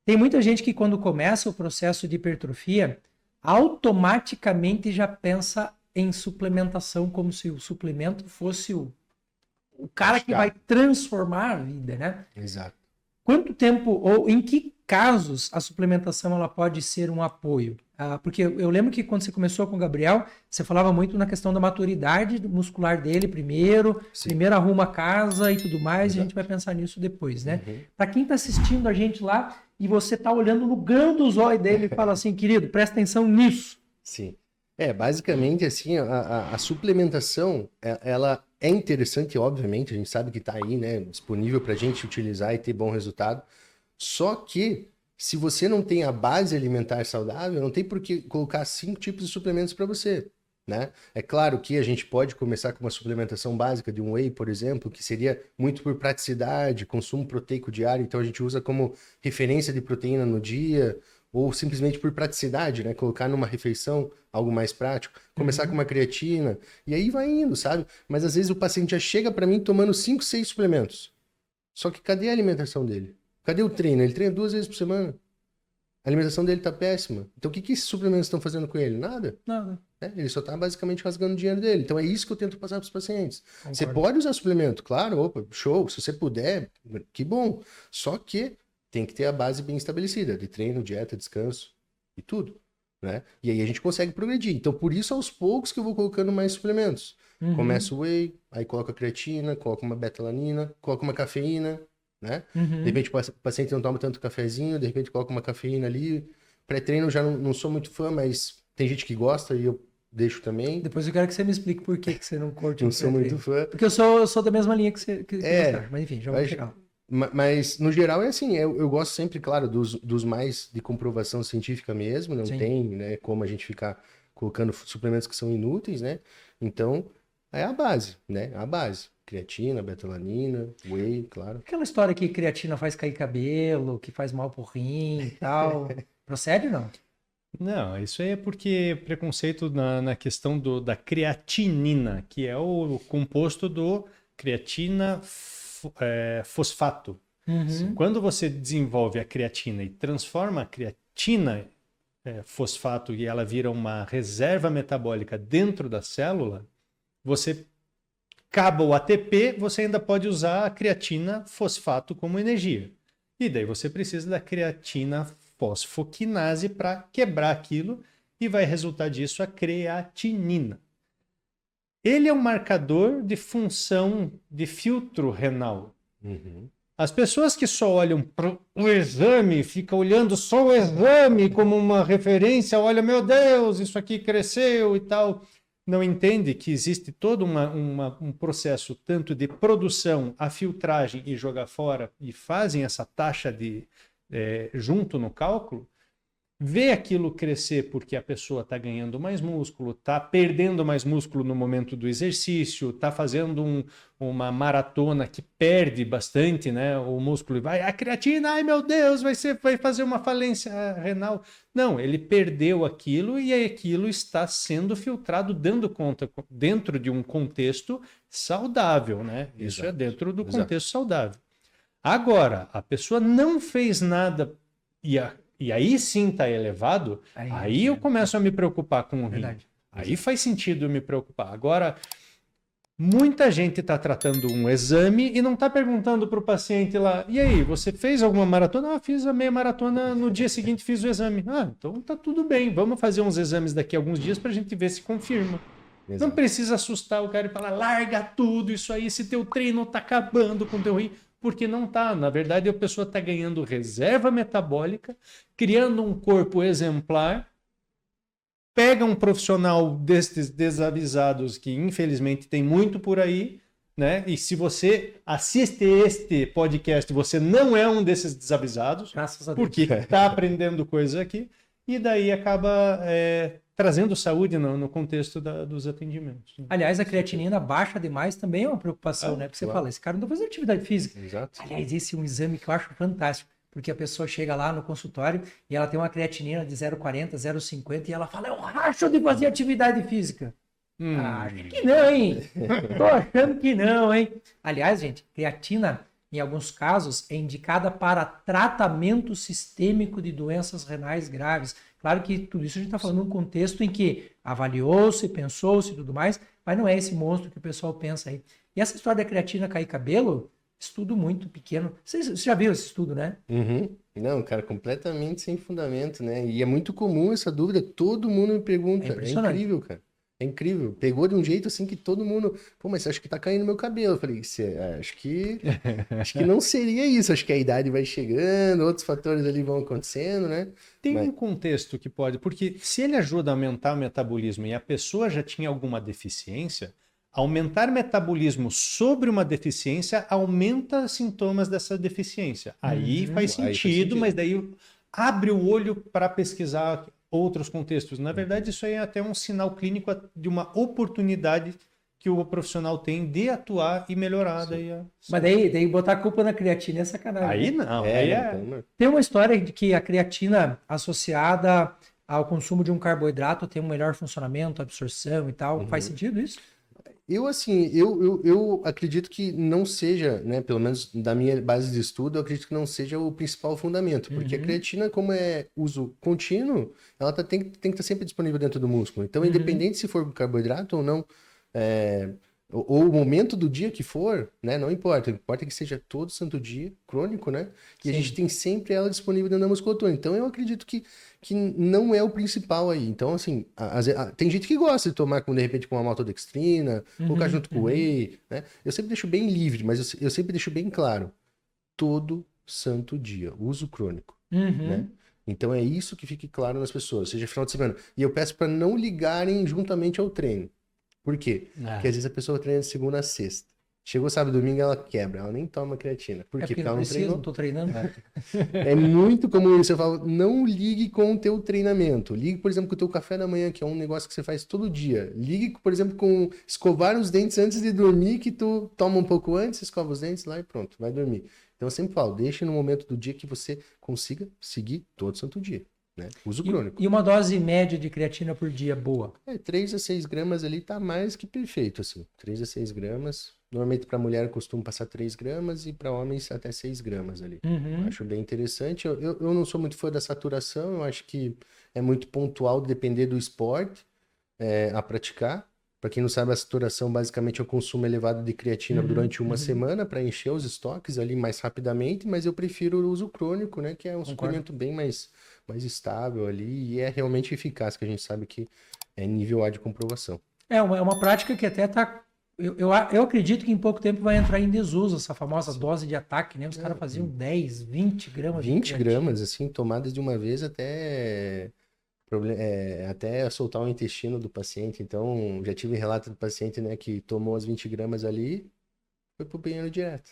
Tem muita gente que quando começa o processo de hipertrofia, automaticamente já pensa em suplementação, como se o suplemento fosse o cara que vai transformar a vida, né? Exato. Quanto tempo, ou em que casos a suplementação ela pode ser um apoio? Porque eu lembro que quando você começou com o Gabriel, você falava muito na questão da maturidade muscular dele primeiro, primeiro arruma a casa e tudo mais, e a gente vai pensar nisso depois, né? Para quem está assistindo a gente lá e você está olhando no grão do zóio dele e fala assim, querido, presta atenção nisso. Sim. Basicamente, assim, a suplementação, ela é interessante, obviamente, a gente sabe que está aí, né, disponível para a gente utilizar e ter bom resultado. Só que, se você não tem a base alimentar saudável, não tem por que colocar 5 tipos de suplementos para você, né? É claro que a gente pode começar com uma suplementação básica de um whey, por exemplo, que seria muito por praticidade, consumo proteico diário, então a gente usa como referência de proteína no dia, ou simplesmente por praticidade, né? Colocar numa refeição algo mais prático, começar com uma creatina, e aí vai indo, sabe? Mas às vezes o paciente já chega para mim tomando 5, 6 suplementos. Só que cadê a alimentação dele? Cadê o treino? Ele treina 2 vezes por semana. A alimentação dele tá péssima. Então o que esses suplementos estão fazendo com ele? Nada. Nada. Ele só tá basicamente rasgando o dinheiro dele. Então é isso que eu tento passar para os pacientes. Concordo. Você pode usar suplemento, claro, opa, show. Se você puder, que bom. Só que tem que ter a base bem estabelecida, de treino, dieta, descanso e tudo, né? E aí a gente consegue progredir. Então, por isso, aos poucos que eu vou colocando mais suplementos. Começa o whey, aí coloca a creatina, coloca uma betalanina, coloca uma cafeína, né? De repente o paciente não toma tanto cafezinho, de repente coloca uma cafeína ali. Pré-treino eu já não sou muito fã, mas tem gente que gosta e eu deixo também. Depois eu quero que você me explique por que você não curte. Não sou muito fã. Porque eu sou da mesma linha que você acha. Mas enfim, já vamos chegar lá. Mas, no geral, é assim, eu gosto sempre, claro, dos mais de comprovação científica mesmo, não tem, né, como a gente ficar colocando suplementos que são inúteis, né? Então, é a base, né? A base. Creatina, betalanina, whey, claro. Aquela história que creatina faz cair cabelo, que faz mal pro rim e tal. Procede ou não? Não, isso aí é porque preconceito na questão da creatinina, que é o composto do creatina fosfato. Quando você desenvolve a creatina e transforma a creatina fosfato e ela vira uma reserva metabólica dentro da célula, você acaba o ATP, você ainda pode usar a creatina fosfato como energia. E daí você precisa da creatina fosfoquinase para quebrar aquilo e vai resultar disso a creatinina. Ele é um marcador de função de filtro renal. As pessoas que só olham para o exame, ficam olhando só o exame como uma referência, olha, meu Deus, isso aqui cresceu e tal, não entende que existe todo um processo tanto de produção, a filtragem e jogar fora, e fazem essa taxa junto no cálculo, vê aquilo crescer porque a pessoa está ganhando mais músculo, está perdendo mais músculo no momento do exercício, está fazendo uma maratona que perde bastante, né, o músculo, e vai, a creatina, ai meu Deus, vai fazer uma falência renal. Não, ele perdeu aquilo e aquilo está sendo filtrado, dando conta dentro de um contexto saudável, né? Isso Exato. é dentro do contexto saudável. Agora, a pessoa não fez nada e aí sim está elevado, aí eu começo a me preocupar com o rim. Aí faz sentido eu me preocupar. Agora, muita gente está tratando um exame e não está perguntando para o paciente lá, e aí, você fez alguma maratona? Ah, fiz a meia maratona, no dia seguinte fiz o exame. Ah, então tá tudo bem, vamos fazer uns exames daqui a alguns dias para a gente ver se confirma. Exato. Não precisa assustar o cara e falar, larga tudo isso aí, se teu treino está acabando com teu rim. Porque não está. Na verdade, a pessoa está ganhando reserva metabólica, criando um corpo exemplar, pega um profissional destes desavisados, que infelizmente tem muito por aí, né? E se você assiste este podcast, você não é um desses desavisados, graças a Deus, porque está aprendendo coisas aqui, e daí acaba trazendo saúde no contexto dos atendimentos. Aliás, a creatinina baixa demais também é uma preocupação, né? Porque você fala, esse cara não está fazendo atividade física. Exato. Aliás, esse é um exame que eu acho fantástico, porque a pessoa chega lá no consultório e ela tem uma creatinina de 0,40, 0,50 e ela fala, eu racho de fazer atividade física. Acho que não, hein? Tô achando que não, hein? Aliás, gente, creatina em alguns casos, é indicada para tratamento sistêmico de doenças renais graves. Claro que tudo isso a gente está falando num contexto em que avaliou-se, pensou-se e tudo mais, mas não é esse monstro que o pessoal pensa aí. E essa história da creatina cair cabelo, estudo muito pequeno. Você já viu esse estudo, né? Uhum. Não, cara, completamente sem fundamento, né? E é muito comum essa dúvida, todo mundo me pergunta. É É impressionante. incrível, cara. É incrível. Pegou de um jeito assim que todo mundo. Pô, mas você acha que tá caindo meu cabelo? Eu falei, acho que não seria isso. Acho que a idade vai chegando, outros fatores ali vão acontecendo, né? Tem Mas- um contexto que pode, porque se ele ajuda a aumentar o metabolismo e a pessoa já tinha alguma deficiência, aumentar metabolismo sobre uma deficiência aumenta sintomas dessa deficiência. Aí faz Aí faz sentido, sentido. mas daí abre o olho para pesquisar outros contextos. Na verdade, isso aí é até um sinal clínico de uma oportunidade que o profissional tem de atuar e melhorar. Daí Mas daí botar a culpa na creatina é sacanagem. aí Né? não, É, aí não, é. então, Tem uma história de que a creatina associada ao consumo de um carboidrato tem um melhor funcionamento, absorção e tal. Faz sentido isso? eu acredito que não seja, né, pelo menos da minha base de estudo, eu acredito que não seja o principal fundamento, porque a creatina, como é uso contínuo, ela tem que estar sempre disponível dentro do músculo. Então, independente se for carboidrato ou não, é, ou o momento do dia que for, né, não importa. O que importa é que seja todo santo dia, crônico, né? E a Sim. gente tem sempre ela disponível dentro da musculatura. Então, eu acredito que não é o principal aí. Então, assim, tem gente que gosta de tomar, de repente, com uma maltodextrina, colocar junto com whey, né? Eu sempre deixo bem livre, mas eu sempre deixo bem claro. Todo santo dia, uso crônico, né? Então, é isso que fique claro nas pessoas, seja final de semana. E eu peço para não ligarem juntamente ao treino. Por quê? Porque às vezes a pessoa treina de segunda a sexta. Chegou sábado e domingo, ela quebra, ela nem toma creatina. Por É quê? porque Porque não ela não precisa, não treinou. estou treinando. É muito comum isso. Eu falo, não ligue com o teu treinamento. Ligue, por exemplo, com o teu café da manhã, que é um negócio que você faz todo dia. Ligue, por exemplo, com escovar os dentes antes de dormir, que tu toma um pouco antes, escova os dentes lá e pronto, vai dormir. Então eu sempre falo, deixe no momento do dia que você consiga seguir todo santo dia, né? Uso crônico. E uma dose média de creatina por dia boa? 3 a 6 gramas ali tá mais que perfeito, assim. 3 a 6 gramas. Normalmente para mulher costuma passar 3 gramas e para homens até 6 gramas ali. Acho bem interessante. Eu não sou muito fã da saturação, eu acho que é muito pontual, depender do esporte a praticar. Para quem não sabe, a saturação basicamente é o consumo elevado de creatina durante uma semana para encher os estoques ali mais rapidamente, mas eu prefiro o uso crônico, né? Que é um suplemento bem mais estável ali e é realmente eficaz, que a gente sabe que é nível A de comprovação. É uma prática que até tá. Eu acredito que em pouco tempo vai entrar em desuso essa famosa dose de ataque, né? Os caras faziam 10, 20 gramas de 20 creatina. gramas, assim, tomadas de uma vez até soltar o intestino do paciente. Então, já tive relato do paciente, né, que tomou as 20 gramas ali, foi pro banheiro direto.